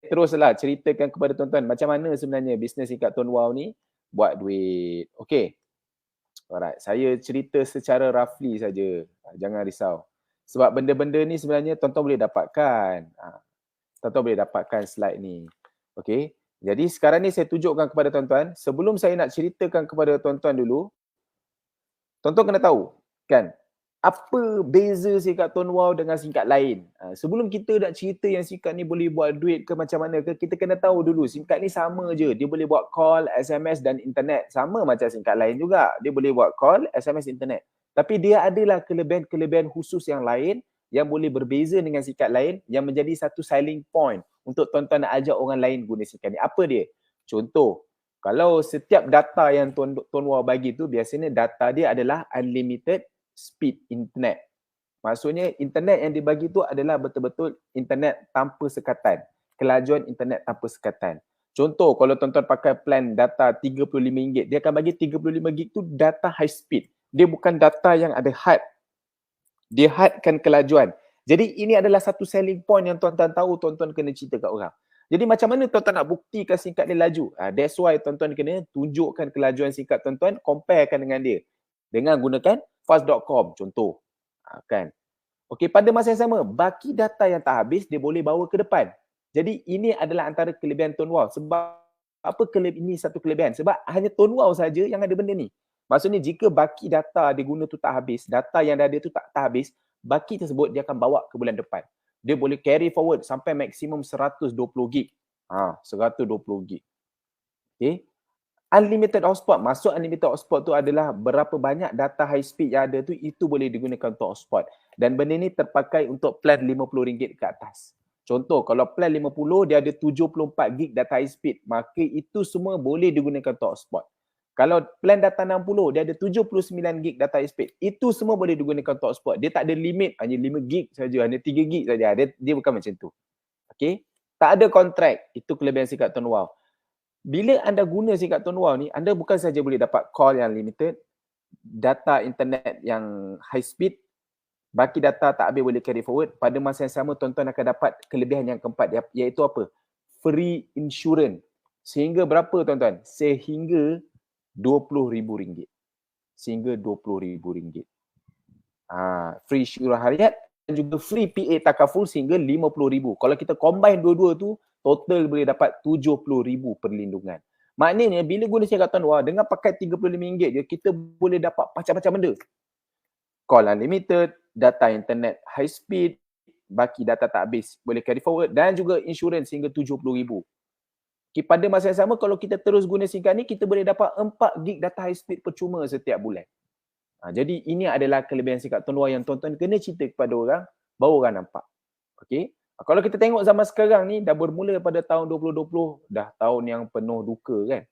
teruslah ceritakan kepada tuan-tuan macam mana sebenarnya bisnes ikat Tuan Wow ni buat duit. Okey. Alright, saya cerita secara roughly saja. Jangan risau. Sebab benda-benda ni sebenarnya tuan-tuan boleh dapatkan. Tuan-tuan boleh dapatkan slide ni. Okey. Jadi sekarang ni saya tunjukkan kepada tuan-tuan. Sebelum saya nak ceritakan kepada tuan-tuan dulu, tuan-tuan kena tahu kan apa beza singkat Tuan Wow dengan singkat lain. Sebelum kita nak cerita yang singkat ni boleh buat duit ke macam mana ke, kita kena tahu dulu singkat ni sama je. Dia boleh buat call, SMS dan internet. Sama macam singkat lain juga. Dia boleh buat call, SMS, internet. Tapi dia adalah kelebihan-kelebihan khusus yang lain yang boleh berbeza dengan singkat lain yang menjadi satu selling point untuk tuan-tuan nak ajak orang lain guna singkat ni. Apa dia? Contoh, kalau setiap data yang Tuan Wow bagi tu biasanya data dia adalah unlimited speed internet. Maksudnya internet yang dibagi tu adalah betul-betul internet tanpa sekatan. Kelajuan internet tanpa sekatan. Contoh kalau tuan-tuan pakai plan data RM35, dia akan bagi 35 gig tu data high speed. Dia bukan data yang ada had. Dia hadkan kelajuan. Jadi ini adalah satu selling point yang tuan-tuan tahu, tuan-tuan kena cerita kat orang. Jadi macam mana tuan-tuan nak buktikan singkat dia laju? That's why tuan-tuan kena tunjukkan kelajuan singkat tuan-tuan, comparekan dengan dia. Dengan gunakan fast.com contoh. Kan? Okey, pada masa yang sama, baki data yang tak habis, dia boleh bawa ke depan. Jadi ini adalah antara kelebihan Tuan Wow. Sebab apa ini satu kelebihan? Sebab hanya Tuan Wow saja yang ada benda ni. Maksudnya jika baki data dia guna tu tak habis, data yang dah ada tu tak habis, baki tersebut dia akan bawa ke bulan depan. Dia boleh carry forward sampai maksimum 120 gig. 120 gig. Okay. Unlimited hotspot. Maksud unlimited hotspot tu adalah berapa banyak data high speed yang ada tu, itu boleh digunakan untuk hotspot. Dan benda ni terpakai untuk plan RM50 ke atas. Contoh, kalau plan 50 dia ada 74 gig data high speed, maka itu semua boleh digunakan untuk hotspot. Kalau plan data 60, dia ada 79 gig data high speed, itu semua boleh digunakan untuk hotspot. Dia tak ada limit, hanya 5 gig saja, hanya 3 gig saja. Dia bukan macam tu. Okay? Tak ada kontrak. Itu kelebihan singkat Tuan Wow. Bila anda guna singkat Tuan Wow ni, anda bukan saja boleh dapat call yang limited, data internet yang high speed, baki data tak habis boleh carry forward. Pada masa yang sama, tuan-tuan akan dapat kelebihan yang keempat, iaitu apa? Free insurance. Sehingga berapa tuan-tuan? Sehingga RM20,000. Sehingga RM20,000. Free insurans harian dan juga free PA takaful sehingga RM50,000. Kalau kita combine dua-dua tu, total boleh dapat RM70,000 perlindungan. Maknanya bila guna singkat Tuan Wow, dengan pakai RM35 je, kita boleh dapat macam-macam benda. Call unlimited, data internet high speed, baki data tak habis, boleh carry forward dan juga insurans hingga RM70,000. Okay, pada masa yang sama, kalau kita terus guna singkat ni, kita boleh dapat 4 gig data high speed percuma setiap bulan. Jadi ini adalah kelebihan singkat Tuan Wow yang tuan-tuan kena cerita kepada orang, baru orang nampak. Okey. Kalau kita tengok zaman sekarang ni dah bermula pada tahun 2020, dah tahun yang penuh duka kan.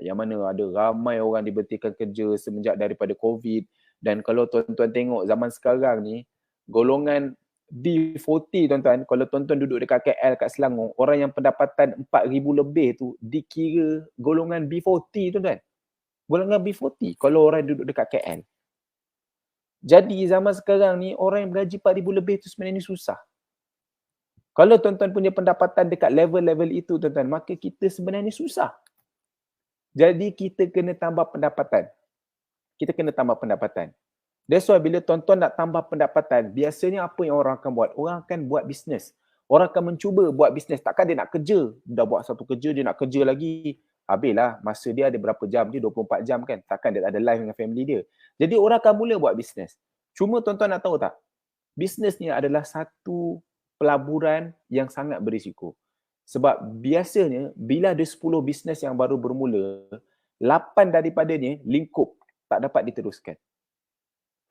Yang mana ada ramai orang diberhentikan kerja semenjak daripada COVID, dan kalau tuan-tuan tengok zaman sekarang ni, golongan B40 tuan-tuan, kalau tuan-tuan duduk dekat KL kat Selangor, orang yang pendapatan 4,000 lebih tu dikira golongan B40 tuan-tuan. Golongan B40 kalau orang duduk dekat KL. Jadi zaman sekarang ni orang yang bergaji 4,000 lebih tu sebenarnya susah. Kalau tuan-tuan punya pendapatan dekat level-level itu tuan-tuan, maka kita sebenarnya susah. Jadi kita kena tambah pendapatan. Kita kena tambah pendapatan. That's why bila tuan-tuan nak tambah pendapatan, biasanya apa yang orang akan buat? Orang akan buat bisnes. Orang akan mencuba buat bisnes. Takkan dia nak kerja. Dah buat satu kerja, dia nak kerja lagi. Habislah masa dia ada berapa jam, dia 24 jam kan. Takkan dia ada live dengan family dia. Jadi orang akan mula buat bisnes. Cuma tuan-tuan nak tahu tak? Bisnes ni adalah satu pelaburan yang sangat berisiko. Sebab biasanya bila ada 10 bisnes yang baru bermula, 8 daripadanya lingkup, tak dapat diteruskan.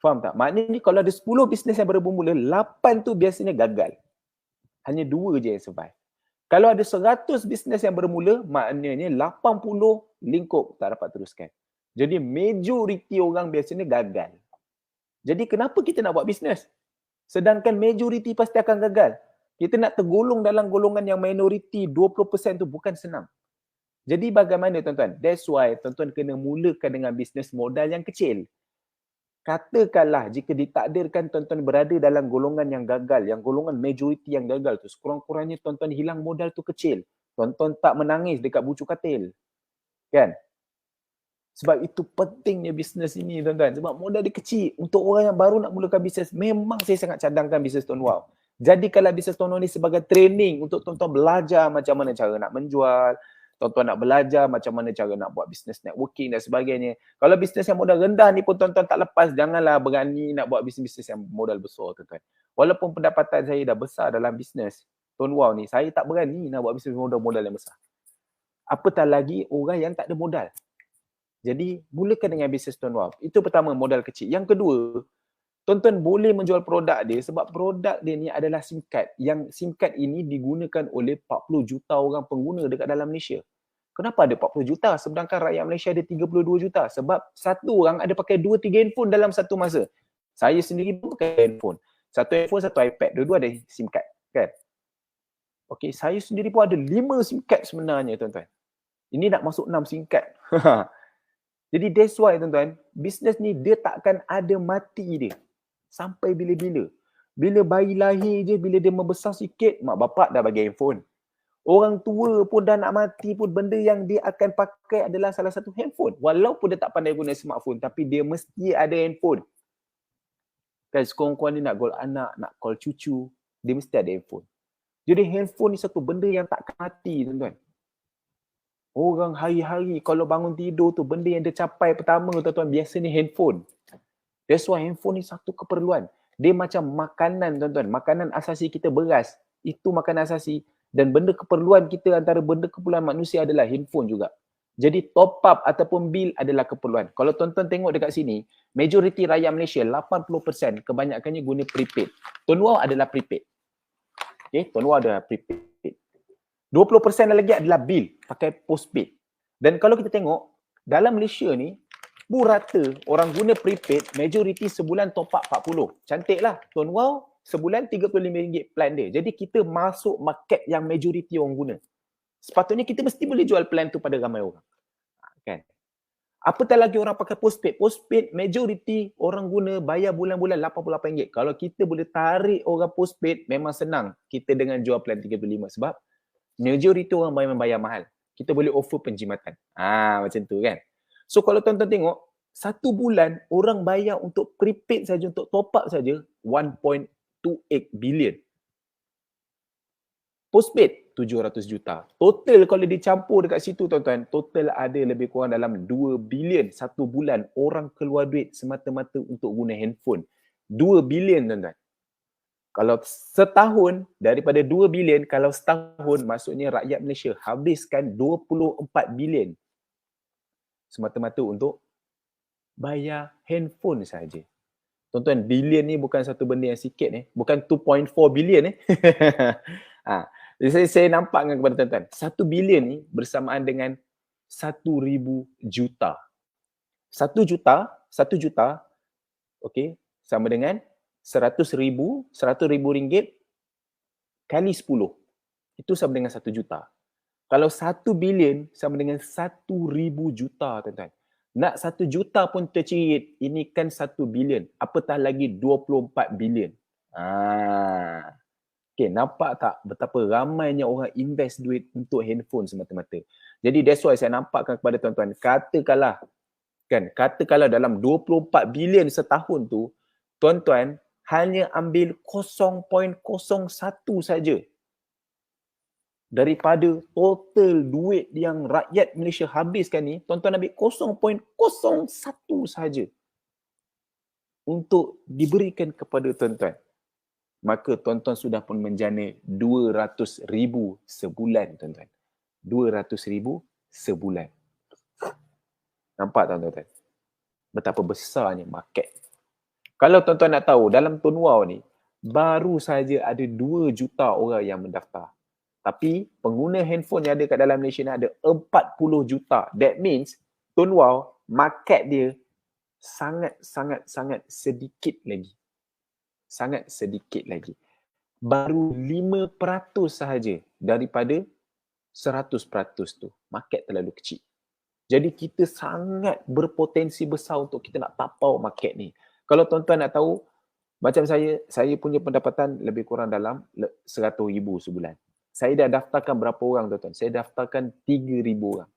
Faham tak? Maknanya kalau ada 10 bisnes yang baru bermula, 8 tu biasanya gagal. Hanya 2 je yang survive. Kalau ada 100 bisnes yang bermula, maknanya 80 lingkup tak dapat teruskan. Jadi majoriti orang biasanya gagal. Jadi kenapa kita nak buat bisnes? Sedangkan majoriti pasti akan gagal. Kita nak tergolong dalam golongan yang minoriti 20% tu bukan senang. Jadi bagaimana tuan-tuan? That's why tuan-tuan kena mulakan dengan bisnes modal yang kecil. Katakanlah jika ditakdirkan tuan-tuan berada dalam golongan yang gagal, yang golongan majoriti yang gagal tu, sekurang-kurangnya tuan-tuan hilang modal tu kecil. Tuan-tuan tak menangis dekat bucu katil. Kan? Sebab itu pentingnya bisnes ini tuan-tuan. Sebab modal dia kecil. Untuk orang yang baru nak mulakan bisnes, memang saya sangat cadangkan bisnes Tuan Wow. Jadikanlah bisnes Tuan Wow ni sebagai training untuk tuan-tuan belajar macam mana cara nak menjual, tuan-tuan nak belajar macam mana cara nak buat bisnes networking dan sebagainya. Kalau bisnes yang modal rendah ni pun tuan-tuan tak lepas, janganlah berani nak buat bisnes yang modal besar tuan-tuan. Walaupun pendapatan saya dah besar dalam bisnes Tuan Wow ni, saya tak berani nak buat bisnes modal yang besar. Apatah lagi orang yang tak ada modal. Jadi, mulakan dengan bisnes Tuan Wow. Itu pertama, modal kecil. Yang kedua, tuan-tuan boleh menjual produk dia sebab produk dia ni adalah SIM card. Yang SIM card ini digunakan oleh 40 juta orang pengguna dekat dalam Malaysia. Kenapa ada 40 juta sedangkan rakyat Malaysia ada 32 juta? Sebab satu orang ada pakai 2-3 handphone dalam satu masa. Saya sendiri pun pakai handphone. Satu handphone, satu iPad. Dua-dua ada SIM card. Kan? Okey, saya sendiri pun ada 5 SIM card sebenarnya tuan-tuan. Ini nak masuk 6 SIM card. Jadi that's why tuan-tuan, bisnes ni dia takkan ada mati dia. Sampai bila-bila. Bila bayi lahir je, bila dia membesar sikit, mak bapak dah bagi handphone. Orang tua pun dah nak mati pun benda yang dia akan pakai adalah salah satu handphone. Walaupun dia tak pandai guna smartphone, tapi dia mesti ada handphone. Kan sekurang-kurang dia nak call anak, nak call cucu, dia mesti ada handphone. Jadi handphone ni satu benda yang takkan mati tuan-tuan. Orang hari-hari kalau bangun tidur tu benda yang dia capai pertama tuan-tuan biasanya handphone. That's why handphone ni satu keperluan. Dia macam makanan tuan-tuan. Makanan asasi kita beras. Itu makanan asasi. Dan benda keperluan kita antara benda keperluan manusia adalah handphone juga. Jadi top up ataupun bil adalah keperluan. Kalau tuan-tuan tengok dekat sini, majoriti rakyat Malaysia 80% kebanyakannya guna prepaid. Tuan Wow adalah prepaid. Okay, Tuan Wow adalah prepaid. 20% lagi adalah bil, pakai postpaid. Dan kalau kita tengok, dalam Malaysia ni, rata orang guna prepaid, majoriti sebulan top up 40. Cantiklah, Tuan Wow sebulan RM35 plan dia. Jadi kita masuk market yang majoriti orang guna. Sepatutnya kita mesti boleh jual plan tu pada ramai orang. Kan? Apatah lagi orang pakai postpaid. Postpaid majoriti orang guna bayar bulan-bulan RM88. Kalau kita boleh tarik orang postpaid, memang senang kita dengan jual plan 35 sebab majoriti orang bayar mahal. Kita boleh offer penjimatan. Macam tu kan. So kalau tuan-tuan tengok, satu bulan orang bayar untuk prepaid saja, untuk top up saja 1.28 bilion. Postpaid 700 juta. Total kalau dicampur dekat situ tuan-tuan, total ada lebih kurang dalam 2 bilion satu bulan orang keluar duit semata-mata untuk guna handphone. 2 bilion tuan-tuan. Kalau setahun daripada 2 bilion, kalau setahun maksudnya rakyat Malaysia habiskan 24 bilion semata-mata untuk bayar handphone saja. Tuan-tuan, bilion ni bukan satu benda yang sikit ni, bukan 2.4 bilion ni. Jadi saya nampakkan kepada tuan-tuan, 1 bilion ni bersamaan dengan 1,000 juta. 1 juta, okey, sama dengan 100,000 ringgit kali 10. Itu sama dengan 1 juta. Kalau 1 bilion sama dengan 1,000 juta tuan-tuan. Nak 1 juta pun tercirit, ini kan 1 bilion. Apatah lagi 24 bilion. Okay, nampak tak betapa ramainya orang invest duit untuk handphone semata-mata. Jadi that's why saya nampakkan kepada tuan-tuan, katakanlah dalam 24 bilion setahun tu, tuan-tuan hanya ambil 0.01 saja daripada total duit yang rakyat Malaysia habiskan ni, tuan-tuan ambil 0.01 saja untuk diberikan kepada tuan-tuan. Maka tuan-tuan sudah pun menjana 200,000 sebulan tuan-tuan. 200,000 sebulan. Nampak tak tuan-tuan? Betapa besarnya market. Kalau tuan-tuan nak tahu, dalam Tuan Wow ni, baru saja ada 2 juta orang yang mendaftar. Tapi pengguna handphone yang ada kat dalam Malaysia ni ada 40 juta. That means Tuan Wow, market dia sangat sedikit lagi. Sangat sedikit lagi. Baru 5% sahaja daripada 100% tu. Market terlalu kecil. Jadi kita sangat berpotensi besar untuk kita nak tapau market ni. Kalau tuan-tuan nak tahu, macam saya punya pendapatan lebih kurang dalam 100,000 sebulan. Saya dah daftarkan berapa orang tuan-tuan? Saya daftarkan 3,000 orang.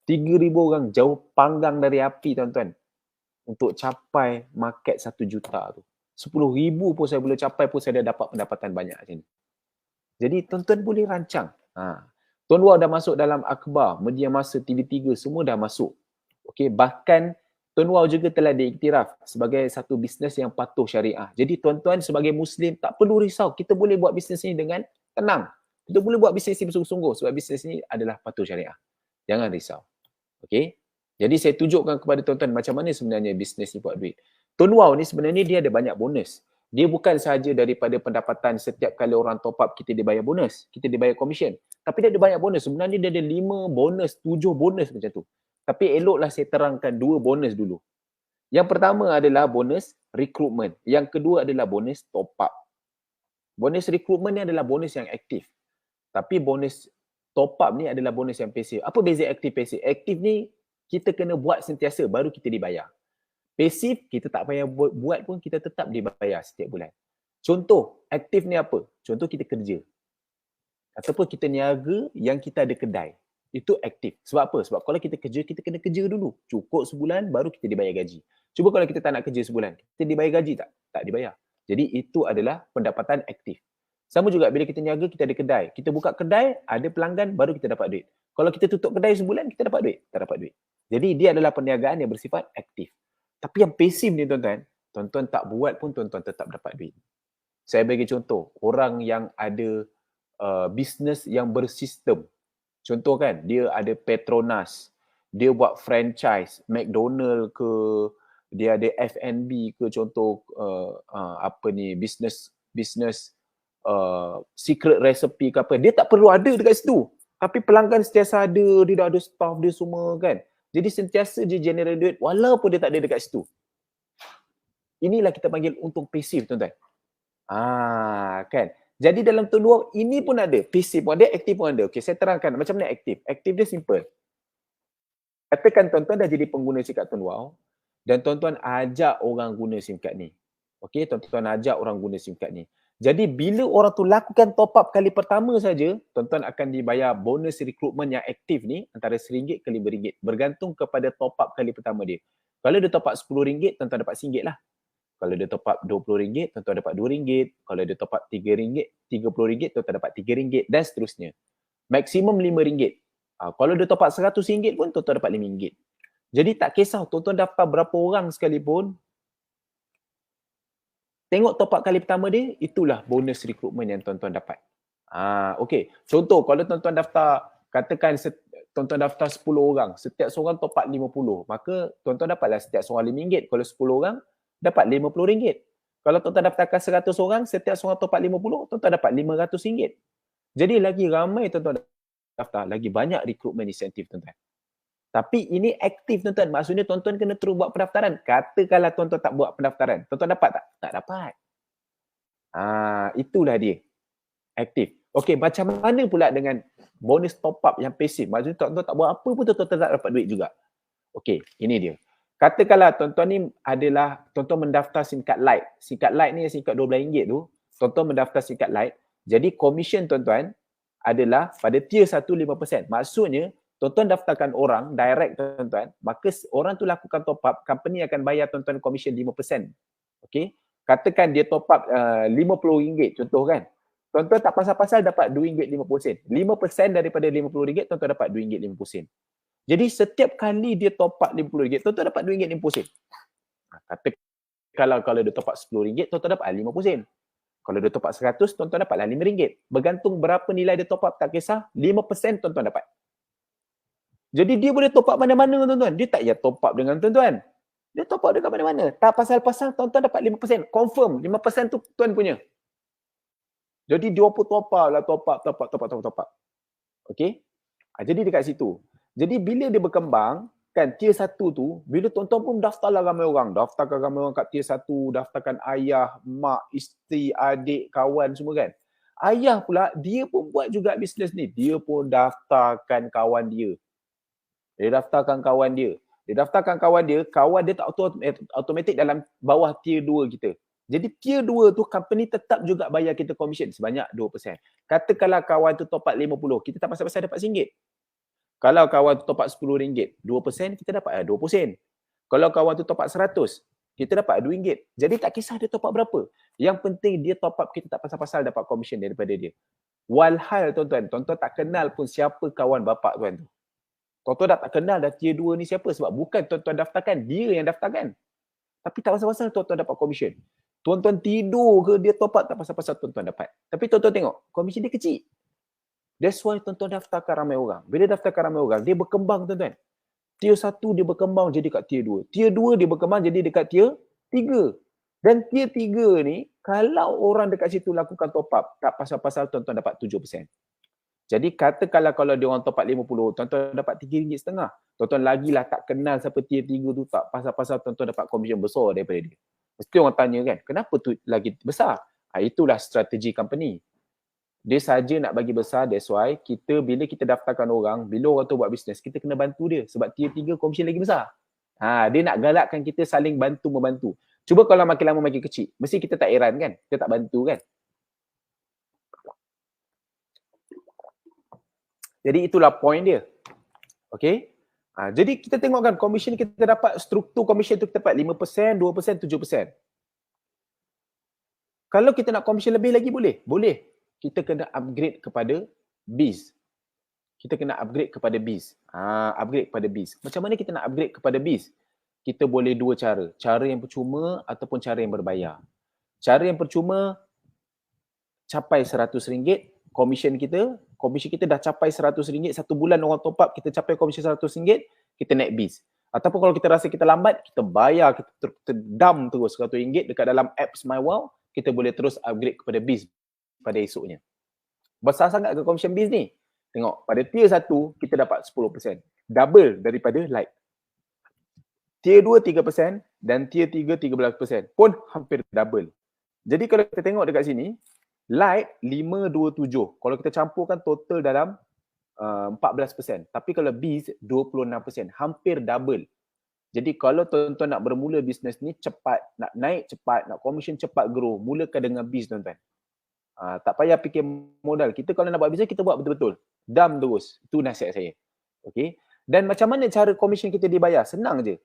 3,000 orang jauh panggang dari api tuan-tuan. Untuk capai market 1 juta tu. 10,000 pun saya boleh capai pun saya dah dapat pendapatan banyak macam ni. Jadi tuan-tuan boleh rancang. Tuan Wah dah masuk dalam akhbar, media masa, TV3 semua dah masuk. Okey, bahkan Tuan Wah juga telah diiktiraf sebagai satu bisnes yang patuh syariah. Jadi tuan-tuan sebagai Muslim tak perlu risau. Kita boleh buat bisnes ini dengan tenang. Kita boleh buat bisnes ini bersungguh-sungguh sebab bisnes ini adalah patuh syariah. Jangan risau. Okey. Jadi saya tunjukkan kepada tuan-tuan macam mana sebenarnya bisnes ni buat duit. Tuan Wow ni sebenarnya dia ada banyak bonus. Dia bukan sahaja daripada pendapatan setiap kali orang top up kita dibayar bonus, kita dibayar commission. Tapi dia ada banyak bonus. Sebenarnya dia ada 5 bonus, 7 bonus macam tu. Tapi eloklah saya terangkan 2 bonus dulu. Yang pertama adalah bonus recruitment. Yang kedua adalah bonus top up. Bonus recruitment ni adalah bonus yang aktif. Tapi bonus top up ni adalah bonus yang pasif. Apa beza aktif pasif? Aktif ni kita kena buat sentiasa baru kita dibayar. Pasif kita tak payah buat pun kita tetap dibayar setiap bulan. Contoh, aktif ni apa? Contoh kita kerja. Ataupun kita niaga yang kita ada kedai. Itu aktif. Sebab apa? Sebab kalau kita kerja, kita kena kerja dulu. Cukup sebulan baru kita dibayar gaji. Cuba kalau kita tak nak kerja sebulan, kita dibayar gaji tak? Tak dibayar. Jadi itu adalah pendapatan aktif. Sama juga bila kita niaga, kita ada kedai. Kita buka kedai, ada pelanggan, baru kita dapat duit. Kalau kita tutup kedai sebulan, kita dapat duit? Tak dapat duit. Jadi dia adalah perniagaan yang bersifat aktif. Tapi yang pasif ni tuan-tuan, tuan-tuan tak buat pun tuan-tuan tetap dapat duit. Saya bagi contoh, orang yang ada bisnes yang bersistem. Contoh kan, dia ada Petronas, dia buat franchise, McDonald ke, dia ada F&B ke, contoh bisnes secret recipe ke apa. Dia tak perlu ada dekat situ. Tapi pelanggan sentiasa ada, dia dah ada staff dia semua kan. Jadi sentiasa dia generate duit walaupun dia tak ada dekat situ. Inilah kita panggil untung pasif tuan-tuan. Kan. Jadi dalam Tuan Wow ini pun ada, pasif pun ada, aktif pun ada. Okey, saya terangkan macam mana aktif. Aktif dia simple. Katakan tuan-tuan dah jadi pengguna SIM card Tuan Wow dan tuan-tuan ajak orang guna SIM card ni. Okey, tuan-tuan ajak orang guna SIM card ni. Jadi bila orang tu lakukan top up kali pertama saja, tuan-tuan akan dibayar bonus recruitment yang aktif ni antara RM1 ke RM5 bergantung kepada top up kali pertama dia. Kalau dia top up RM10, tuan-tuan dapat RM1 lah. Kalau dia top up RM20, tuan-tuan dapat RM2. Kalau dia top up RM30, tuan-tuan dapat RM3 dan seterusnya. Maksimum RM5. Kalau dia top up RM100 pun tuan-tuan dapat RM5. Jadi tak kisah tuan-tuan daftar berapa orang sekalipun, tengok top up kali pertama dia, itulah bonus recruitment yang tuan-tuan dapat. Okey. Contoh, kalau tuan-tuan daftar, katakan tuan-tuan daftar 10 orang, setiap seorang top up 50, maka tuan-tuan dapatlah setiap seorang RM5. Kalau 10 orang, dapat RM50. Kalau tuan-tuan daftarkan 100 orang, setiap seorang top up 50, tuan-tuan dapat RM500. Jadi lagi ramai tuan-tuan daftar, lagi banyak recruitment insentif tuan-tuan. Tapi ini aktif tuan-tuan. Maksudnya tuan-tuan kena terus buat pendaftaran. Katakanlah tuan-tuan tak buat pendaftaran. Tuan-tuan dapat tak? Tak dapat. Itulah dia. Aktif. Okey, macam mana pula dengan bonus top up yang pasif? Maksudnya tuan-tuan tak buat apa pun tuan-tuan tak dapat duit juga. Okey, ini dia. Katakanlah tuan-tuan ni adalah tuan-tuan mendaftar SIM card Lite. SIM card Lite ni SIM card RM12 tu. Tuan-tuan mendaftar SIM card Lite. Jadi komisen tuan-tuan adalah pada tier 1 5%. Maksudnya tuan-tuan daftarkan orang direct tuan-tuan, maka orang tu lakukan top up, company akan bayar tuan-tuan komisen 5%. Okey. Katakan dia top up RM50 contoh kan. Tuan-tuan tak pasal-pasal dapat RM2.50. 5% daripada RM50 tuan-tuan dapat RM2.50. Jadi setiap kali dia top up RM50, tuan-tuan dapat RM2.50. Katakan kalau dia top up RM10, tuan-tuan dapat RM5. Kalau dia top up 100, tuan-tuan dapatlah RM5. Bergantung berapa nilai dia top up, tak kisah, 5% tuan-tuan dapat. Jadi dia boleh top up mana-mana tuan-tuan. Dia tak payah top up dengan tuan-tuan. Dia top up dekat mana-mana. Tak pasal-pasal tuan-tuan dapat 5%. Confirm 5% tu tuan punya. Jadi dia pun top up. Okey? Jadi dekat situ. Jadi bila dia berkembang, kan tier 1 tu, bila tuan-tuan pun daftarlah ramai orang. Daftarkan ramai orang kat tier 1, daftarkan ayah, mak, isteri, adik, kawan semua kan. Ayah pula, dia pun buat juga bisnes ni. Dia pun daftarkan kawan dia. Dia daftarkan kawan dia. Dia daftarkan kawan dia tak automatic dalam bawah tier 2 kita. Jadi tier 2 tu company tetap juga bayar kita commission sebanyak 2%. Katakanlah kawan tu top up 50, kita tak pasal-pasal dapat RM1. Kalau kawan tu top up RM10, 2% kita dapat 20 sen. Kalau kawan tu top up 100, kita dapat RM2. Jadi tak kisah dia top up berapa. Yang penting dia top up, kita tak pasal-pasal dapat commission daripada dia. Walhal tuan-tuan tak kenal pun siapa kawan bapak tuan tu. Tuan-tuan dah tak kenal dah tier 2 ni siapa, sebab bukan tuan-tuan daftarkan, dia yang daftarkan. Tapi tak pasal-pasal tuan-tuan dapat commission. Tuan-tuan tidur ke dia top up, tak pasal-pasal tuan-tuan dapat. Tapi tuan-tuan tengok, commission dia kecil. That's why tuan-tuan daftarkan ramai orang. Bila daftarkan ramai orang, dia berkembang tuan-tuan. Tier 1 dia berkembang jadi kat tier 2. Tier 2 dia berkembang jadi dekat tier 3. Dan tier 3 ni, kalau orang dekat situ lakukan top up, tak pasal-pasal tuan-tuan dapat 7%. Jadi katakanlah kalau dia orang top up 50, tuan-tuan dapat RM3.50. Tuan-tuan lagilah tak kenal siapa tier 3 tu, tak pasal-pasal tuan-tuan dapat commission besar daripada dia. Mesti orang tanya kan, kenapa tu lagi besar? Itulah strategi company. Dia saja nak bagi besar, that's why bila kita daftarkan orang, bila orang tu buat bisnes, kita kena bantu dia sebab tier 3 commission lagi besar. Dia nak galakkan kita saling bantu-membantu. Cuba kalau makin lama makin kecil, mesti kita tak heran kan? Kita tak bantu kan? Jadi itulah point dia. Okay? Jadi kita tengok kan commission kita dapat, struktur commission tu kita dapat 5%, 2%, 7%. Kalau kita nak commission lebih lagi boleh? Boleh. Kita kena upgrade kepada BIS. Kita kena upgrade kepada BIS. Upgrade kepada BIS. Macam mana kita nak upgrade kepada BIS? Kita boleh dua cara. Cara yang percuma ataupun cara yang berbayar. Cara yang percuma, capai RM100, commission kita dah capai RM100, satu bulan orang top up, kita capai commission RM100, kita naik BIS. Ataupun kalau kita rasa kita lambat, kita bayar, kita dump terus RM100 dekat dalam apps MyWow, kita boleh terus upgrade kepada BIS pada esoknya. Besar sangat ke commission BIS ni? Tengok, pada tier 1, kita dapat 10%. Double daripada Lite. Tier 2, 3% dan tier 3, 13%. Pun hampir double. Jadi kalau kita tengok dekat sini, Lite 527. Kalau kita campurkan total dalam 14%. Tapi kalau BIS 26%. Hampir double. Jadi kalau tuan-tuan nak bermula bisnes ni cepat, nak naik cepat, nak commission cepat grow, mulakan dengan BIS tuan-tuan. Tak payah fikir modal. Kita kalau nak buat bisnes, kita buat betul-betul. Dam terus. Itu nasihat saya. Okay. Dan macam mana cara commission kita dibayar? Senang je.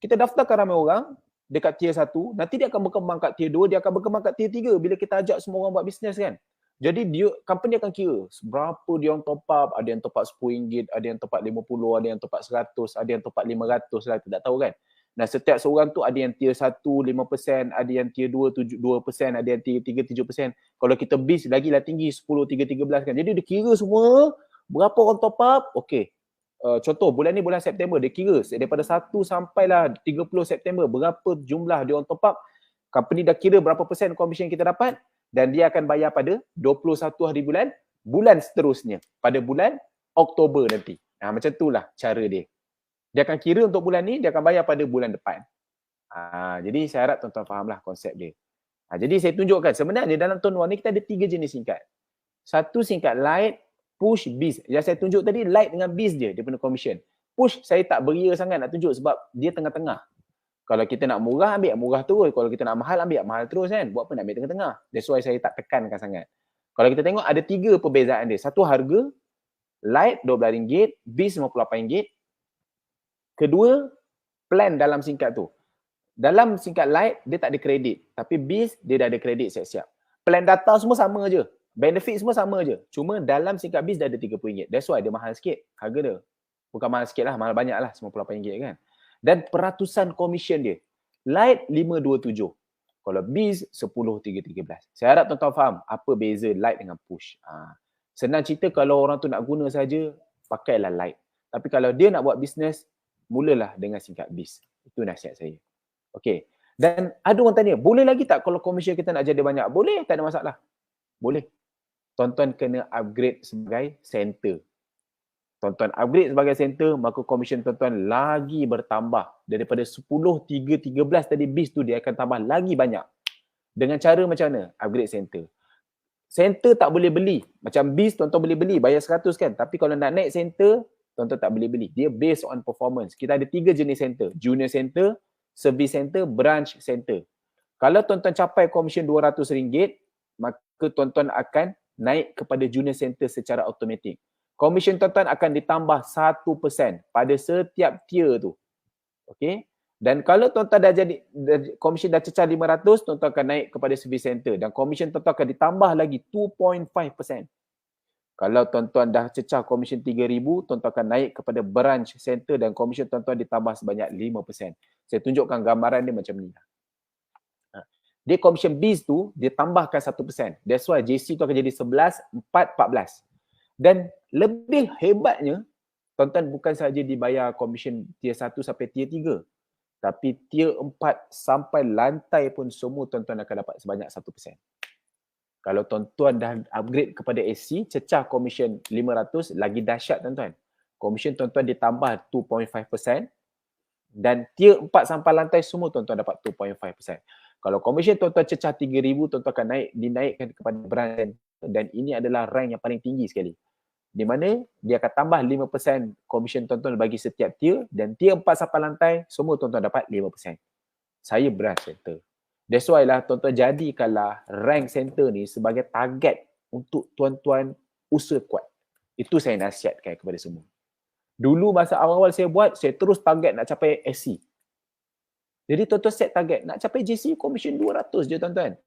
Kita daftarkan ramai orang dekat tier 1, nanti dia akan berkembang kat tier 2, dia akan berkembang kat tier 3 bila kita ajak semua orang buat bisnes kan. Jadi company akan kira berapa dia orang top up, ada yang top up RM10, ada yang top up RM50, ada yang top up RM100, ada yang top up RM500 lah, tak tahu kan. Nah, setiap seorang tu ada yang tier 1 5%, ada yang tier 2 2%, ada yang tier 3 7%. Kalau kita BIS lagi lah tinggi 10, 3, 13 kan. Jadi dia kira semua berapa orang top up. Okey. Contoh bulan ni bulan September, dia kira daripada 1 sampailah 30 September berapa jumlah dia orang top up. Company dah kira berapa persen commission kita dapat dan dia akan bayar pada 21 hari bulan seterusnya pada bulan Oktober nanti. Macam itulah cara dia. Dia akan kira untuk bulan ni, dia akan bayar pada bulan depan. Jadi saya harap tuan-tuan fahamlah konsep dia. Jadi saya tunjukkan sebenarnya dalam Tonwal ni kita ada 3 jenis singkat. Satu singkat Lite, Push, BIS. Yang saya tunjuk tadi Lite dengan BIS je, dia punya commission. Push saya tak beria sangat nak tunjuk sebab dia tengah-tengah. Kalau kita nak murah, ambil murah terus. Kalau kita nak mahal, ambil mahal terus kan. Buat apa nak ambil tengah-tengah? That's why saya tak tekankan sangat. Kalau kita tengok ada 3 perbezaan dia. Satu harga, Lite RM12, BIS RM58. Kedua, plan dalam singkat tu. Dalam singkat Lite, dia tak ada kredit. Tapi BIS, dia dah ada kredit siap-siap. Plan data semua sama je. Benefit semua sama je. Cuma dalam singkat BIS dah ada RM30. That's why dia mahal sikit harga dia. Bukan mahal sikit lah, mahal banyak lah. RM98 kan. Dan peratusan commission dia. Lite 527. Kalau BIS 10,313. Saya harap tuan-tuan faham apa beza Lite dengan Push. Senang cerita kalau orang tu nak guna saja, pakailah Lite. Tapi kalau dia nak buat bisnes, mulalah dengan singkat BIS. Itu nasihat saya. Okey. Dan ada orang tanya, boleh lagi tak kalau commission kita nak jadi banyak? Boleh, tak ada masalah. Boleh. Tuan-tuan kena upgrade sebagai center. Tuan-tuan upgrade sebagai center, maka commission tuan-tuan lagi bertambah. Daripada 10,313 tadi BIS tu, dia akan tambah lagi banyak. Dengan cara macam mana? Upgrade center. Center tak boleh beli. Macam BIS tuan-tuan boleh beli, bayar 100 kan. Tapi kalau nak naik center, tuan-tuan tak boleh beli. Dia based on performance. Kita ada 3 jenis center. Junior center, service center, branch center. Kalau tuan-tuan capai komisen RM200, maka tuan-tuan akan naik kepada junior center secara automatik. Komisen tuan-tuan akan ditambah 1% pada setiap tier tu. Okey? Dan kalau tuan-tuan dah jadi komisen dah cecah 500, tuan-tuan akan naik kepada service center dan komisen tuan-tuan akan ditambah lagi 2.5%. Kalau tuan-tuan dah cecah komisen 3,000, tuan-tuan akan naik kepada branch center dan komisen tuan-tuan ditambah sebanyak 5%. Saya tunjukkan gambaran dia macam ni. Dia komisen Bs tu, dia tambahkan 1%. That's why JC tu akan jadi 11, 4, 14. Dan lebih hebatnya, tuan-tuan bukan sahaja dibayar komisen tier 1 sampai tier 3. Tapi tier 4 sampai lantai pun semua tuan-tuan akan dapat sebanyak 1%. Kalau tuan-tuan dah upgrade kepada SC, cecah komisen 500, lagi dahsyat tuan-tuan. Komisen tuan-tuan ditambah 2.5% dan tier 4 sampai lantai semua tuan-tuan dapat 2.5%. Kalau komisen tuan-tuan cecah 3,000, tuan-tuan akan dinaikkan kepada branch dan ini adalah rank yang paling tinggi sekali. Di mana dia akan tambah 5% komisen tuan-tuan bagi setiap tier dan tier 4 sampai lantai semua tuan-tuan dapat 5%. Saya branch center. That's why lah tuan-tuan jadikanlah rank center ni sebagai target untuk tuan-tuan usaha kuat. Itu saya nasihatkan kepada semua. Dulu masa awal-awal saya buat, saya terus target nak capai SC. Jadi tuan-tuan set target nak capai JC komisen 200 je tuan-tuan.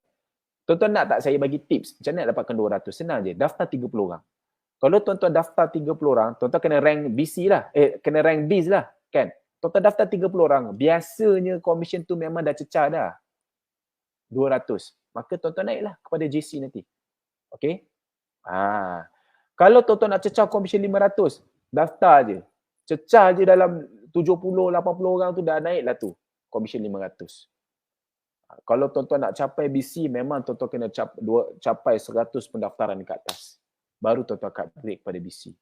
Tuan-tuan nak tak saya bagi tips macam mana nak dapatkan 200? Senang je, daftar 30 orang. Kalau tuan-tuan daftar 30 orang, tuan-tuan kena rank BC lah. Kena rank Bs lah, kan? Tuan-tuan daftar 30 orang, biasanya komisen tu memang dah cecah dah. 200. Maka tuan-tuan naiklah kepada JC nanti. Okey? Kalau tuan-tuan nak cecah komisen 500, daftar je. Cecah je dalam 70, 80 orang tu dah naiklah tu. Komisen 500. Kalau tuan-tuan nak capai BC, memang tuan-tuan kena capai 100 pendaftaran ke atas. Baru tuan-tuan akan upgrade kepada BC.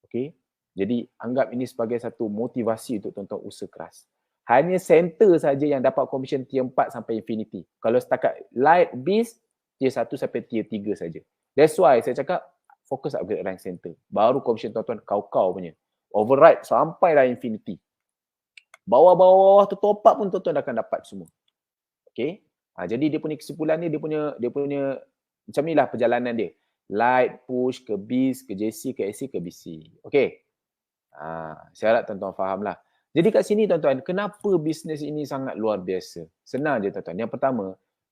Okey? Jadi anggap ini sebagai satu motivasi untuk tuan-tuan usaha keras. Hanya center saja yang dapat komisen tier 4 sampai infinity. Kalau setakat light Bs, tier 1 sampai tier 3 saja. That's why saya cakap fokus upgrade rank center. Baru komisen tuan-tuan kau-kau punya. Override sampai dah infinity. Bawah-bawah tu top up pun tuan-tuan akan dapat semua. Okey? Jadi dia punya kesimpulan ni, dia punya macam inilah perjalanan dia. Light, push ke Bs, ke JC, ke SC, ke BC. Okey? Saya harap tuan-tuan fahamlah. Jadi kat sini tuan-tuan, kenapa bisnes ini sangat luar biasa? Senang je tuan-tuan. Yang pertama,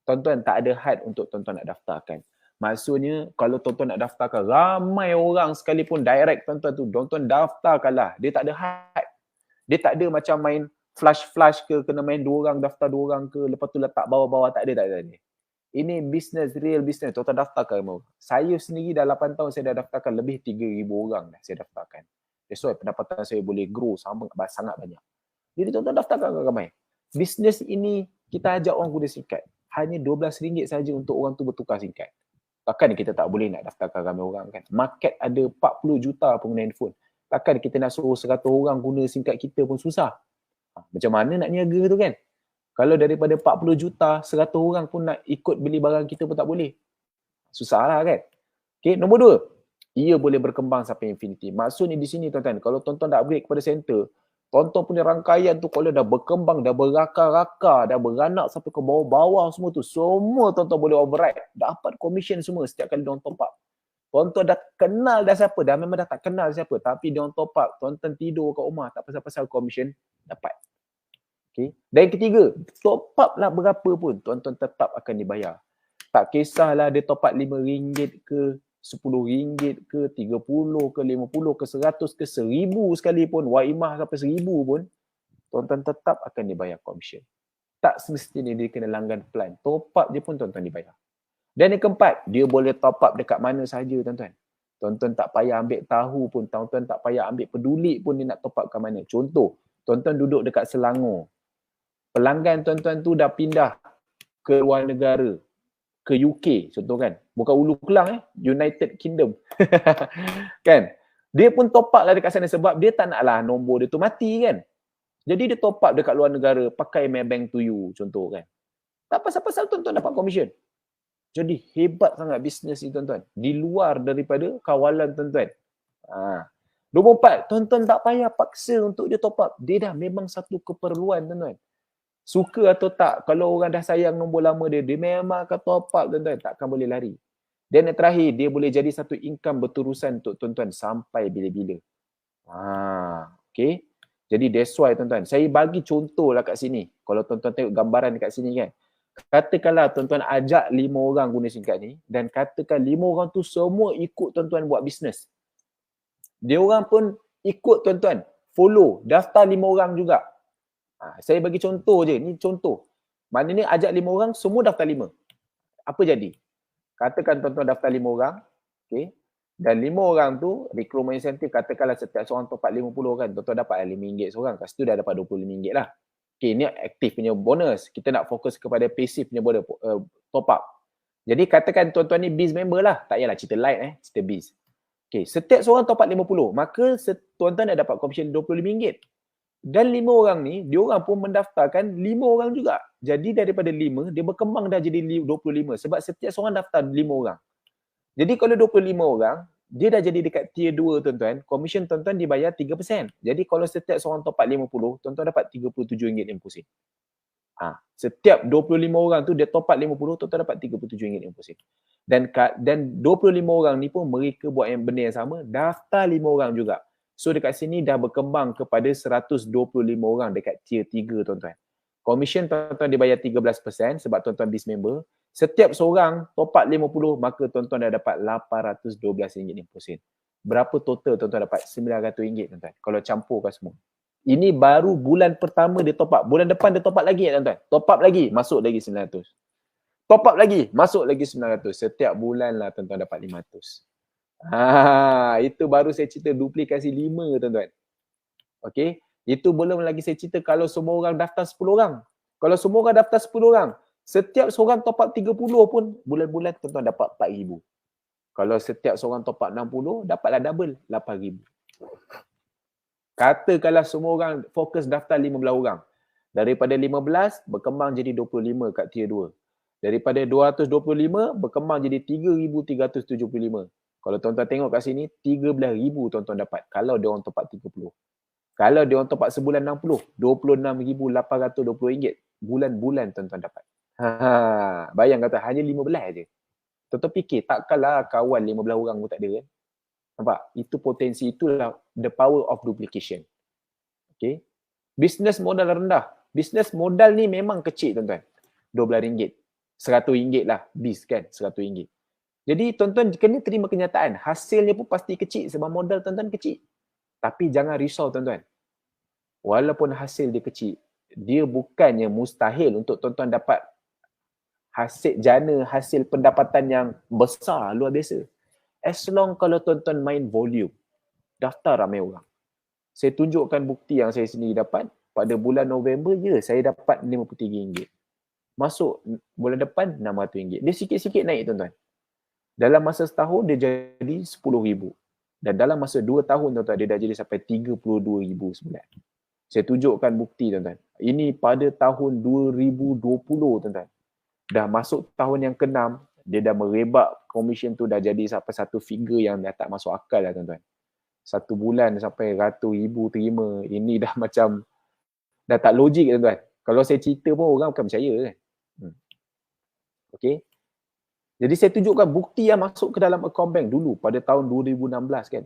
tuan-tuan tak ada had untuk tuan-tuan nak daftarkan. Maksudnya, kalau tuan-tuan nak daftarkan, ramai orang sekalipun direct tuan-tuan tu, tuan-tuan daftarkanlah. Dia tak ada had. Dia tak ada macam main flash-flash ke, kena main 2 orang, daftar 2 orang ke, lepas tu letak bawah-bawah, tak ada. Ini bisnes, real bisnes. Tuan-tuan daftarkan mau. Saya sendiri dah 8 tahun saya dah daftarkan lebih 3,000 orang dah saya daftarkan. That's why pendapatan saya boleh grow sangat banyak. Jadi tuan-tuan daftarkan ramai. Bisnes ini kita ajak orang guna SIM card. Hanya RM12 saja untuk orang tu bertukar SIM card. Takkan kita tak boleh nak daftarkan ramai orang kan. Market ada 40 juta pengguna handphone. Takkan kita nak suruh 100 orang guna SIM card kita pun susah. Macam mana nak niaga tu kan? Kalau daripada 40 juta, 100 orang pun nak ikut beli barang kita pun tak boleh. Susahlah kan? Okay, nombor 2. Ia boleh berkembang sampai infinity. Maksudnya di sini tuan-tuan, kalau tuan-tuan dah upgrade kepada center, tuan-tuan punya rangkaian tu kalau dah berkembang, dah berakar-rakar, dah beranak sampai ke bawah-bawah semua tu, semua tuan-tuan boleh override. Dapat komisen semua setiap kali diorang top up. Tuan-tuan dah kenal dah siapa, dah memang dah tak kenal siapa, tapi diorang top up, tuan-tuan tidur kat rumah, tak pasal-pasal komisen dapat. Okay. Dan yang ketiga, top up lah berapa pun, tuan-tuan tetap akan dibayar. Tak kisahlah dia top up RM5 ke, RM10 ke, RM30 ke, RM50 ke, RM100 ke, RM1,000 sekalipun, waimah sampai RM1,000 pun, tuan-tuan tetap akan dibayar komisen. Tak semestinya dia kena langgan plan. Top up je pun tuan-tuan dibayar. Dan yang keempat, dia boleh top up dekat mana saja tuan-tuan. Tuan-tuan tak payah ambil tahu pun, tuan-tuan tak payah ambil peduli pun dia nak top up kat mana. Contoh, tuan-tuan duduk dekat Selangor. Pelanggan tuan-tuan tu dah pindah ke luar negara, ke UK contoh kan. Bukan Ulu Kelang United Kingdom. Kan? Dia pun top up lah dekat sana sebab dia tak naklah nombor dia tu mati kan. Jadi dia top up dekat luar negara pakai Maybank to you contoh kan. Tak pasal-pasal tuan-tuan dapat komisen. Jadi hebat sangat bisnes ni tuan-tuan. Di luar daripada kawalan tuan-tuan. 24, tuan-tuan tak payah paksa untuk dia top up. Dia dah memang satu keperluan, tuan-tuan. Suka atau tak, kalau orang dah sayang nombor lama dia, dia memang akan top up, tuan-tuan. Takkan boleh lari. Dan yang terakhir, dia boleh jadi satu income berterusan untuk tuan-tuan sampai bila-bila. Okay. Jadi that's why, tuan-tuan. Saya bagi contoh lah kat sini. Kalau tuan-tuan tengok gambaran kat sini kan. Katakanlah tuan-tuan ajak 5 orang guna SIM card ni dan katakan 5 orang tu semua ikut tuan-tuan buat bisnes. Dia orang pun ikut tuan-tuan. Follow. Daftar 5 orang juga. Saya bagi contoh je. Ni contoh. Maknanya ajak 5 orang, semua daftar 5. Apa jadi? Katakan tuan-tuan daftar 5 orang. Okay. Dan 5 orang tu, recruitment incentive, katakanlah setiap seorang top up 50 kan. Tuan-tuan dapat RM5 seorang. Kat situ dah dapat RM25 lah. Okay, ni aktif punya bonus. Kita nak fokus kepada passive punya bonus, top up. Jadi katakan tuan-tuan ni biz member lah. Tak payahlah cerita light, cerita biz. Okay, setiap seorang top up 50. Maka tuan-tuan dah dapat komisen RM25. Dan 5 orang ni, dia orang pun mendaftarkan 5 orang juga. Jadi daripada 5, dia berkembang dah jadi 25. Sebab setiap seorang daftar 5 orang. Jadi kalau 25 orang, dia dah jadi dekat tier 2, tuan-tuan. Komisen tuan-tuan dibayar 3%. Jadi kalau setiap seorang top up 50, tuan-tuan dapat RM37.50. Setiap 25 orang tu dia top up 50, tuan-tuan dapat RM37.50. Dan 25 orang ni pun mereka buat yang benda yang sama, daftar 5 orang juga. So dekat sini dah berkembang kepada 125 orang dekat tier 3, tuan-tuan. Komisen tuan-tuan dibayar 13% sebab tuan-tuan biz member. Setiap seorang top up 50, maka tuan-tuan dah dapat RM812.50. Berapa total tuan-tuan dapat? RM900, tuan-tuan. Kalau campurkan semua. Ini baru bulan pertama dia top up. Bulan depan dia top up lagi, tuan-tuan. Top up lagi, masuk lagi 900. Top up lagi, masuk lagi 900. Setiap bulan lah tuan-tuan dapat 500. Itu baru saya cerita duplikasi 5, tuan-tuan. Okey, itu belum lagi saya cerita kalau semua orang daftar 10 orang. Kalau semua orang daftar 10 orang, setiap seorang top up 30 pun bulan-bulan tuan-tuan dapat 4,000. Kalau setiap seorang top up 60, dapatlah double 8,000. Katakanlah semua orang fokus daftar 15 orang. Daripada 15 berkembang jadi 25 kat tier 2. Daripada 225 berkembang jadi 3,375. Kalau tuan-tuan tengok kat sini, 13,000 tuan-tuan dapat kalau dia orang top up 30. Kalau dia orang top up sebulan 60, RM26,820 bulan-bulan tuan-tuan dapat. Bayang kata hanya 15 je. Tuan-tuan fikir takkanlah kawan 15 orang pun tak ada kan? Nampak? Itu potensi, itulah the power of duplication. Okay. Bisnes modal rendah. Bisnes modal ni memang kecil, tuan-tuan. RM12. RM100 lah. Bis kan? RM100. Jadi tuan-tuan kena terima kenyataan. Hasilnya pun pasti kecil sebab modal tuan-tuan kecil. Tapi jangan risau, tuan-tuan. Walaupun hasil dia kecil, dia bukannya mustahil untuk tuan-tuan dapat hasil pendapatan yang besar, luar biasa. As long kalau tuan-tuan main volume, daftar ramai orang. Saya tunjukkan bukti yang saya sendiri dapat. Pada bulan November saya dapat RM53. Masuk bulan depan RM600. Dia sikit-sikit naik, tuan-tuan. Dalam masa setahun dia jadi RM10,000. Dan dalam masa 2 tahun, tuan-tuan, dia dah jadi sampai RM32,000 sebulan. Saya tunjukkan bukti, tuan-tuan. Ini pada tahun 2020, tuan-tuan. Dah masuk tahun yang ke-6, dia dah merebak komisen tu dah jadi sampai satu figure yang dah tak masuk akal lah, tuan-tuan. Satu bulan sampai ratus ribu terima. Ini dah macam, dah tak logik, tuan-tuan. Kalau saya cerita pun orang bukan percaya kan. Okay. Jadi saya tunjukkan bukti yang masuk ke dalam account bank dulu pada tahun 2016 kan.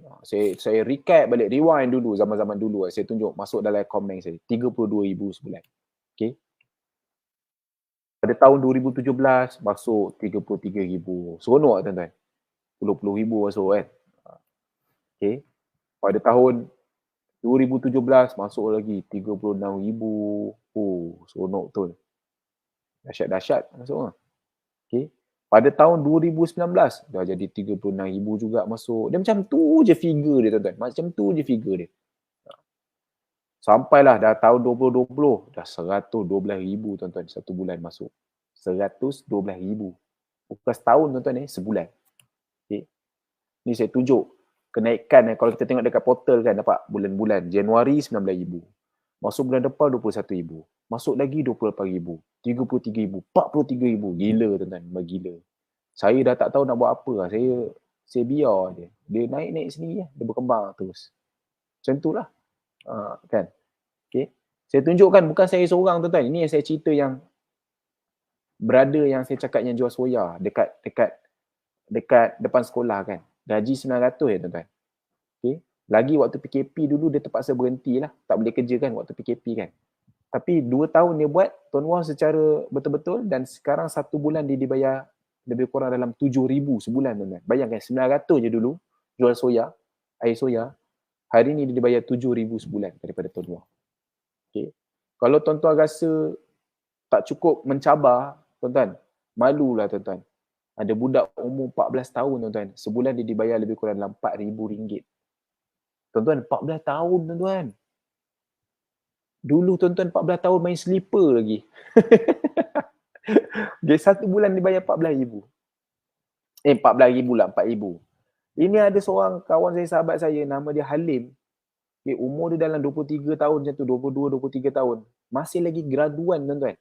Saya recap balik, rewind dulu zaman-zaman dulu. Saya tunjuk masuk dalam account bank saya. 32,000 sebulan. Okay. Pada tahun 2017 masuk 33,000. Seronok, tuan-tuan. 10,000 masuk kan. Okay. Pada tahun 2017 masuk lagi 36,000. Seronok betul. Dahsyat-dahsyat masuk lah. Okay. Pada tahun 2019 dah jadi 36,000 juga masuk. Dia macam tu je figure dia, tuan-tuan. Macam tu je figure dia. Sampailah dah tahun 2020 dah 112,000, tuan-tuan, satu bulan masuk. 112,000. Bukan setahun, tuan-tuan, sebulan. Okay. Ni saya tunjuk kenaikan kalau kita tengok dekat portal kan, dapat bulan-bulan. Januari 19,000. Masuk bulan depan 21,000. Masuk lagi 28,000. 33,000. 43,000. Gila, tuan-tuan. Gila. Saya dah tak tahu nak buat apa lah. Saya biar je. Dia naik-naik sendiri lah. Dia berkembang terus. Macam itulah. Kan. Okay. Saya tunjukkan bukan saya seorang tuan-tuan. Ini yang saya cerita yang brother yang saya cakap yang jual soya dekat depan sekolah kan. Gaji 900 ya tuan-tuan. Okay. Lagi waktu PKP dulu dia terpaksa berhenti lah. Tak boleh kerja kan waktu PKP kan. Tapi 2 tahun dia buat Tuan Wah secara betul-betul dan sekarang 1 bulan dia dibayar lebih kurang dalam 7,000 sebulan tuan-tuan. Bayangkan 900 je dulu jual soya, air soya. Hari ni dia dibayar 7,000 sebulan daripada Tuan Wah. Okay. Kalau tuan-tuan rasa tak cukup mencabar, tuan-tuan, malulah tuan-tuan. Ada budak umur 14 tahun tuan-tuan. Sebulan dia dibayar lebih kurang dalam RM4,000. Tuan-tuan, 14 tahun tuan-tuan. Dulu tuan-tuan 14 tahun main slipper lagi. Dia 1 bulan dibayar RM14,000. 14,000 lah, RM4,000. Ini ada seorang kawan saya, sahabat saya, nama dia Halim. Umur dia dalam 23 tahun macam tu, 22-23 tahun. Masih lagi graduan tuan-tuan.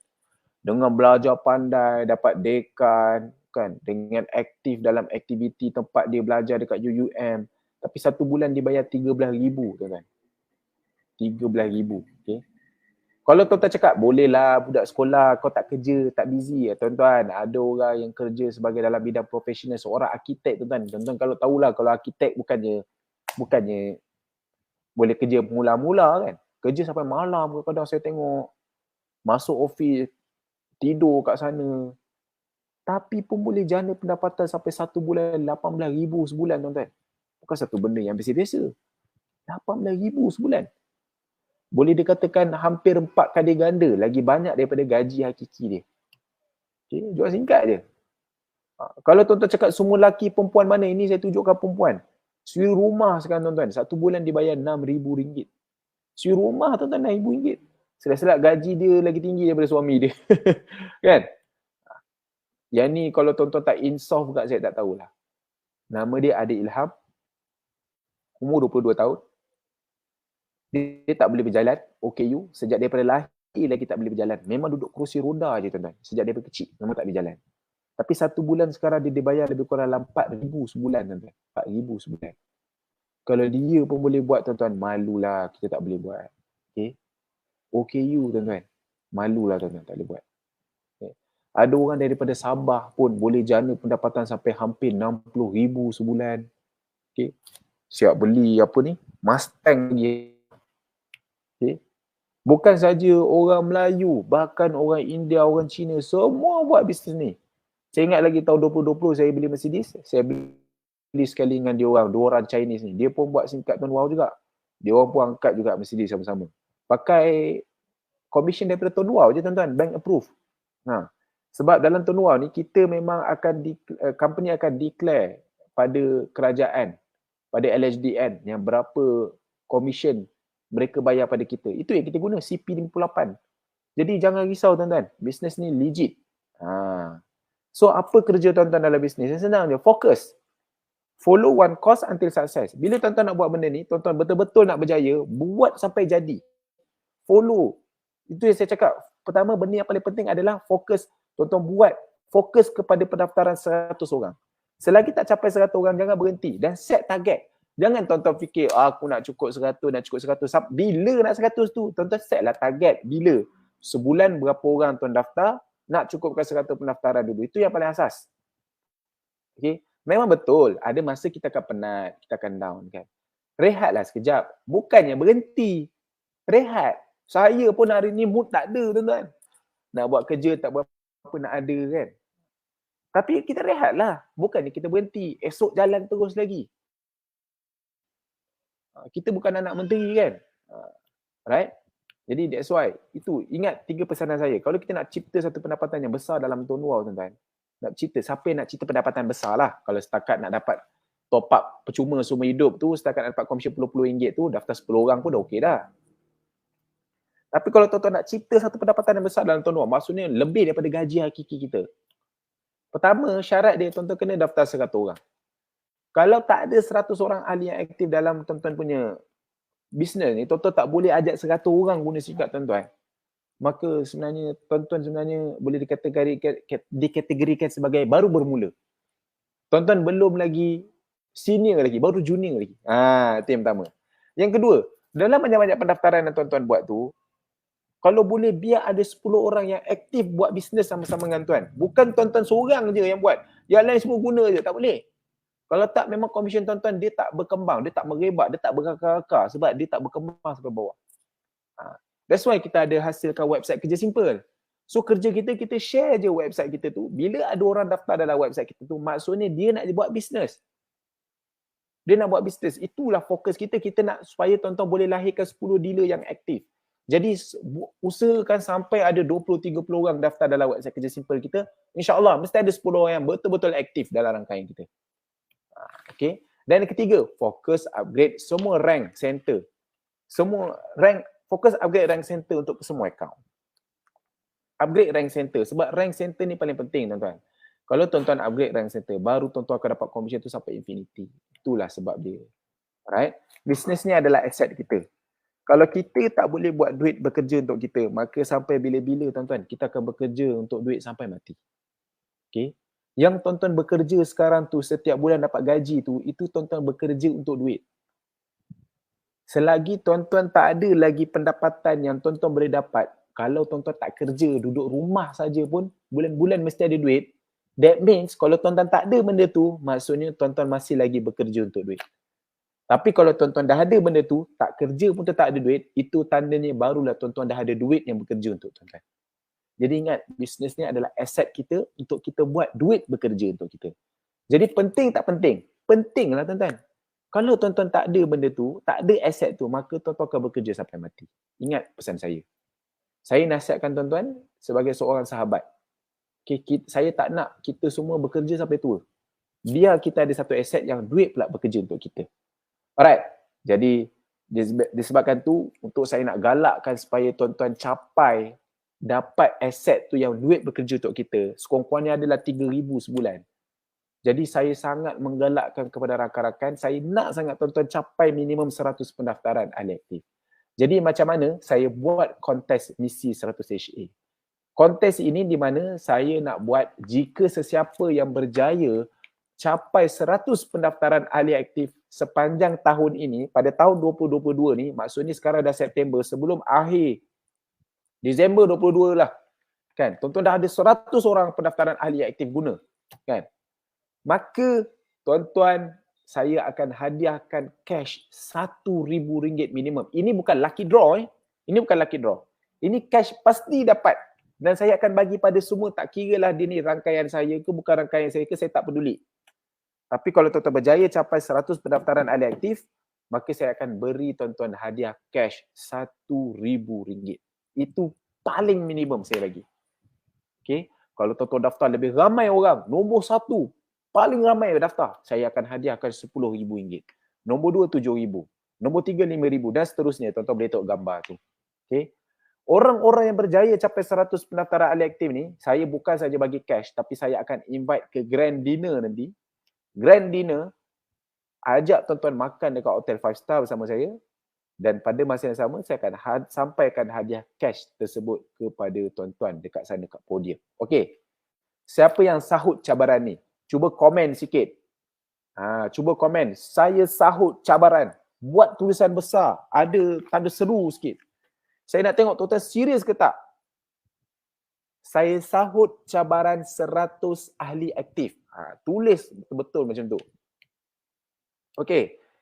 Dengan belajar pandai, dapat dekan, kan, dengan aktif dalam aktiviti tempat dia belajar dekat UUM. Tapi 1 bulan dibayar RM13,000 tuan-tuan. RM13,000. Okay. Kalau tuan-tuan cakap, bolehlah budak sekolah, kau tak kerja, tak busy ya tuan-tuan. Ada orang yang kerja sebagai dalam bidang profesional, seorang arkitek tuan-tuan. Tuan-tuan kalau tahulah, kalau arkitek bukannya boleh kerja mula-mula kan. Kerja sampai malam kadang-kadang saya tengok. Masuk office, tidur kat sana. Tapi pun boleh jana pendapatan sampai 1 bulan RM18,000 sebulan tuan-tuan. Bukan satu benda yang biasa-biasa. RM18,000 sebulan. Boleh dikatakan hampir 4 kali ganda, lagi banyak daripada gaji hakiki dia. Okay, jual singkat je. Kalau tuan-tuan cakap semua lelaki perempuan mana, ini saya tunjukkan perempuan. Suri rumah sekarang tuan-tuan, 1 bulan dibayar RM6,000. Suri rumah tuan-tuan RM6,000. Selak-selak gaji dia lagi tinggi daripada suami dia. Kan? Yang ni kalau tuan-tuan tak insaf juga saya tak tahulah. Nama dia Adik Ilham. Umur 22 tahun. Dia tak boleh berjalan, OKU. Sejak daripada lahir lagi tak boleh berjalan. Memang duduk kerusi roda je tuan-tuan. Sejak daripada kecil, memang tak boleh jalan. Tapi 1 bulan sekarang dia dibayar lebih kurang dalam RM4,000 sebulan tuan-tuan. RM4,000 sebulan. Kalau dia pun boleh buat tuan-tuan, malulah kita tak boleh buat. Okay. OKU tuan-tuan. Malulah tuan-tuan tak boleh buat. Okay. Ada orang daripada Sabah pun boleh jana pendapatan sampai hampir RM60,000 sebulan. Okay. Siap beli apa ni? Mustang lagi. Okay. Bukan saja orang Melayu, bahkan orang India, orang Cina, semua buat bisnes ni. Saya ingat lagi tahun 2020 saya beli Mercedes, saya beli sekali dengan dia orang, 2 orang Chinese ni. Dia pun buat singkat Tuan Wow juga. Dia orang pun angkat juga Mercedes sama-sama. Pakai commission daripada Tuan Wow je tuan-tuan, bank approve. Sebab dalam Tuan Wow ni kita memang akan company akan declare pada kerajaan, pada LHDN yang berapa commission mereka bayar pada kita. Itu yang kita guna, CP58. Jadi jangan risau tuan-tuan, bisnes ni legit. So apa kerja tuan-tuan dalam bisnes? Yang senang je, fokus. Follow one course until success. Bila tuan-tuan nak buat benda ni, tuan-tuan betul-betul nak berjaya, buat sampai jadi. Follow. Itu yang saya cakap. Pertama, benda yang paling penting adalah fokus. Tuan-tuan buat, fokus kepada pendaftaran 100 orang. Selagi tak capai 100 orang, jangan berhenti. Dan set target. Jangan tuan-tuan fikir, aku nak cukup 100, nak cukup 100. Bila nak 100 tu? Tuan-tuan set lah target. Bila? Sebulan berapa orang tuan daftar, nak cukupkan 100 pendaftaran dulu. Itu yang paling asas. Okay? Memang betul, ada masa kita akan penat, kita akan down kan. Rehatlah sekejap. Bukannya berhenti. Rehat. Saya pun hari ni mood tak ada tuan-tuan. Nak buat kerja tak berapa nak ada kan. Tapi kita rehatlah. Bukannya kita berhenti. Esok jalan terus lagi. Kita bukan anak menteri kan. Right? Jadi that's why, itu ingat 3 pesanan saya. Kalau kita nak cipta satu pendapatan yang besar dalam Tuan Wow tuan-tuan, nak cipta, siapa yang nak cipta pendapatan besar lah. Kalau setakat nak dapat top up percuma seumur hidup tu, setakat nak dapat komisen RM10 tu, daftar 10 orang pun dah okey dah. Tapi kalau tuan-tuan nak cipta satu pendapatan yang besar dalam Tuan Wow, maksudnya lebih daripada gaji hakiki kita. Pertama, syarat dia tuan-tuan kena daftar 100 orang. Kalau tak ada 100 orang ahli yang aktif dalam tuan-tuan punya bisnes ni, tuan-tuan tak boleh ajak 100 orang guna sikap tuan-tuan. Maka sebenarnya tuan-tuan sebenarnya boleh dikategorikan sebagai baru bermula. Tuan-tuan belum lagi senior lagi, baru junior lagi. Itu yang pertama. Yang kedua, dalam banyak-banyak pendaftaran yang tuan-tuan buat tu, kalau boleh biar ada 10 orang yang aktif buat bisnes sama-sama dengan tuan. Bukan tuan-tuan seorang je yang buat. Yang lain semua guna je, tak boleh. Kalau tak, memang komisen tuan-tuan dia tak berkembang, dia tak merebak, dia tak berakar-akar sebab dia tak berkembang sampai bawah. That's why kita ada hasilkan website kerja simple. So kerja kita share je website kita tu. Bila ada orang daftar dalam website kita tu, maksudnya dia nak buat bisnes. Dia nak buat bisnes. Itulah fokus kita. Kita nak supaya tuan-tuan boleh lahirkan 10 dealer yang aktif. Jadi usahakan sampai ada 20-30 orang daftar dalam website kerja simple kita. InsyaAllah mesti ada 10 orang yang betul-betul aktif dalam rangkaian kita. Okay. Dan yang ketiga, fokus upgrade semua rank center. Semua rank, fokus upgrade rank center untuk semua account. Upgrade rank center. Sebab rank center ni paling penting tuan-tuan. Kalau tuan-tuan upgrade rank center, baru tuan-tuan akan dapat komisen tu sampai infinity. Itulah sebab dia. Alright. Bisnes ni adalah aset kita. Kalau kita tak boleh buat duit bekerja untuk kita, maka sampai bila-bila tuan-tuan, kita akan bekerja untuk duit sampai mati. Okay. Yang tuan-tuan bekerja sekarang tu, setiap bulan dapat gaji tu, itu tuan-tuan bekerja untuk duit. Selagi tuan-tuan tak ada lagi pendapatan yang tuan-tuan boleh dapat, kalau tuan-tuan tak kerja, duduk rumah saja pun, bulan-bulan mesti ada duit. That means kalau tuan-tuan tak ada benda tu, maksudnya tuan-tuan masih lagi bekerja untuk duit. Tapi kalau tuan-tuan dah ada benda tu, tak kerja pun tak ada duit, itu tandanya barulah tuan-tuan dah ada duit yang bekerja untuk tuan-tuan. Jadi ingat, bisnes ni adalah aset kita untuk kita buat duit bekerja untuk kita. Jadi penting tak penting? Pentinglah tuan-tuan. Kalau tuan-tuan tak ada benda tu, tak ada aset tu, maka tuan-tuan akan bekerja sampai mati. Ingat pesan saya. Saya nasihatkan tuan-tuan sebagai seorang sahabat. Okay, saya tak nak kita semua bekerja sampai tua. Biar kita ada satu aset yang duit pula bekerja untuk kita. Alright, jadi disebabkan tu untuk saya nak galakkan supaya tuan-tuan capai dapat aset tu yang duit bekerja untuk kita, sekurang-kurangnya adalah 3,000 sebulan. Jadi saya sangat menggalakkan kepada rakan-rakan, saya nak sangat tuan-tuan capai minimum 100 pendaftaran ahli aktif. Jadi macam mana saya buat kontes misi 100 HA. Kontes ini di mana saya nak buat jika sesiapa yang berjaya capai 100 pendaftaran ahli aktif sepanjang tahun ini, pada tahun 2022 ni, maksudnya sekarang dah September, sebelum akhir Disember 22 lah, kan, tuan-tuan dah ada 100 orang pendaftaran ahli aktif guna, kan, maka tuan-tuan, saya akan hadiahkan cash RM1,000 minimum. Ini bukan lucky draw, ini bukan lucky draw, ini cash pasti dapat. Dan saya akan bagi pada semua, tak kira lah dia ni rangkaian saya ke bukan rangkaian saya ke, saya tak peduli. Tapi kalau tuan-tuan berjaya capai 100 pendaftaran ahli aktif, maka saya akan beri tuan-tuan hadiah cash RM1,000. Itu paling minimum saya bagi. Okay? Kalau tuan-tuan daftar lebih ramai orang, nombor 1, paling ramai daftar, saya akan hadiahkan RM10,000. Nombor 2, RM7,000. Nombor 3, RM5,000 dan seterusnya. Tuan-tuan boleh tengok gambar tu. Okay? Orang-orang yang berjaya capai 100 pendaftaran ahli aktif ni, saya bukan saja bagi cash, tapi saya akan invite ke grand dinner nanti. Grand dinner, ajak tuan-tuan makan dekat hotel 5 star bersama saya, dan pada masa yang sama, saya akan sampaikan hadiah cash tersebut kepada tuan-tuan dekat sana, dekat podium. Okey, siapa yang sahut cabaran ni? Cuba komen sikit. Cuba komen, saya sahut cabaran. Buat tulisan besar, ada tanda seru sikit. Saya nak tengok tuan-tuan serius ke tak? Saya sahut cabaran 100 ahli aktif. Tulis betul-betul macam tu. Okey.